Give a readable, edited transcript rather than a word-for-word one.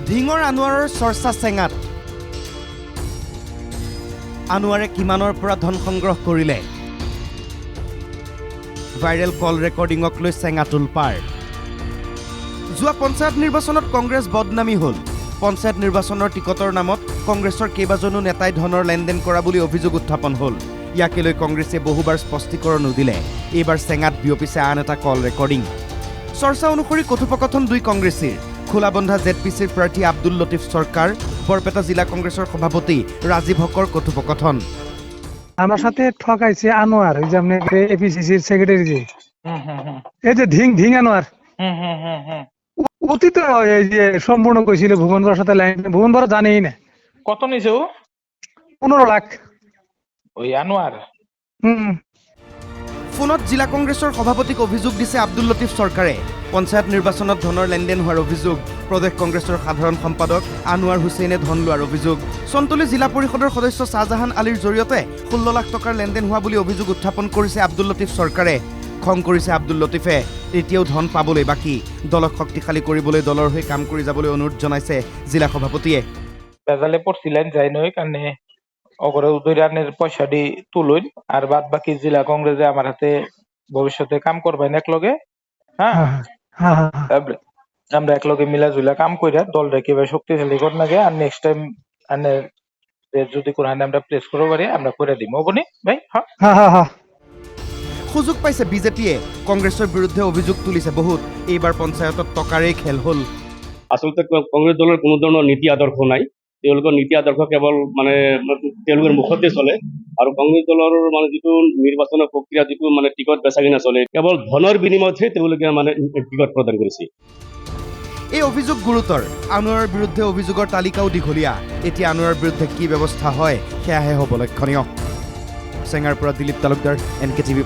ধিঙৰ আনোৱাৰৰ চৰ্চা চেঙাত আনোৱাৰে কিমানৰ পৰা ধন সংগ্ৰহ কৰিলে ভাইৰেল কল ৰেকৰ্ডিঙক লৈ চেঙাতুল পাৰ যোৱা পঞ্চায়ত নিৰ্বাচনত কংগ্ৰেছ বদনামী হ'ল পঞ্চায়ত নিৰ্বাচনৰ টিকটৰ নামত কংগ্ৰেছৰ কেইবাজনো নেতাই ধনৰ লেনদেন কৰা বুলি অভিযোগ উত্থাপন হ'ল ইয়াকে লৈ কংগ্ৰেছে বহুবাৰ স্পষ্টীকৰণো দিলে এইবাৰ চেঙাত বিয়পিছে আন এটা কল ৰেকৰ্ডিং চৰ্চা অনুসৰি কথোপকথন দুই কংগ্ৰেছীৰ খোলাবন্ধা জেডপিচিৰ প্ৰাৰ্থী আব্দুল লতিফ সৰকাৰ বৰপেটা জিলা কংগ্ৰেছৰ সভাপতি ৰাজীৱ হকৰ কথোপকথন আমার সাথে ঠকাইছে আনোয়ার ওই যে আপনি এপিসিসির সেক্রেটারি যে এই যে ধিং আনোয়ার অতীত এই যে সম্পূর্ণ কইছিল ভুবন বড়ার সাথে লাইন ভুবন বড়া জানেই না কত নিছে ও 15 লাখ ওই আনোয়ার ফোনত জিলা কংগ্ৰেছৰ সভাপতিক অভিযোগ দিছে আব্দুল লতিফ সৰকাৰে পঞ্চায়ত নিৰ্বাচনত ধনৰ লেনদেন হোৱাৰ অভিযোগ প্ৰদেশ কংগ্ৰেছৰ সাধাৰণ সম্পাদক আনোৱাৰ হুছেইনে ধন লোৱাৰ অভিযোগ চন্তলি জিলা পৰিষদৰ সদস্য শাহজাহান আলীৰ জৰিয়তে 16 লাখ টকাৰ লেনদেন হোৱা বুলি অভিযোগ উত্থাপন কৰিছে আব্দুল লতিফ সৰকাৰে খং কৰিছে আব্দুল লতিফে এতিয়াও ধন পাবলৈ বাকী দলক শক্তিশালী কৰিবলৈ দলৰ হৈ কাম কৰি যাবলৈ অনুৰোধ জনাইছে জিলা সভাপতিয়ে বেজালে পড়ছিলেন যাই নয় কারণে অগরে উদয়রানের পয়সা দি তুলুন আর বাদ বাকি জেলা কংগ্রেসে আমার হাতে ভবিষ্যতে কাম করবেন একলগে হ্যাঁ আমরা একলগে মিলা জুলা কাম কইরা দলটা কিভাবে শক্তিশালী কর নাগে আর নেক্সট টাইম আনে যদি কোরআনে আমরা প্লেস করব পারি আমরা করে দিম ওবনি ভাই হ্যাঁ সুযোগ পাইছে বিজেপিয়ে কংগ্ৰেছৰ বিৰুদ্ধে অভিযোগ তুলিছে বহুত এইবাৰ পঞ্চায়তত টকাৰেই খেল হ'ল আচলতে কংগ্ৰেছ দলৰ কোনো ধৰণৰ নীতি আদৰ্শ নাই তেওঁলোকৰ নীতি আদৰ্শ কেৱল মানে তেওঁলোকৰ মুখতে চলে আৰু কংগ্ৰেছ দলৰ মানে যিটো নিৰ্বাচনৰ প্ৰক্ৰিয়া যিটো মানে টিকট বেচা কিনা চলে কেৱল ধনৰ বিনিময়তহে তেওঁলোকে মানে টিকট প্ৰদান কৰিছে এই অভিযোগ গুৰুতৰ আনোৱাৰৰ বিৰুদ্ধে অভিযোগৰ তালিকাও দীঘলীয়া এতিয়া আনোৱাৰৰ বিৰুদ্ধে কি ব্যৱস্থা হয় সেয়াহে হ'ব লক্ষণীয় চেঙাৰ পৰা দিলীপ তালুকদাৰ NKTV+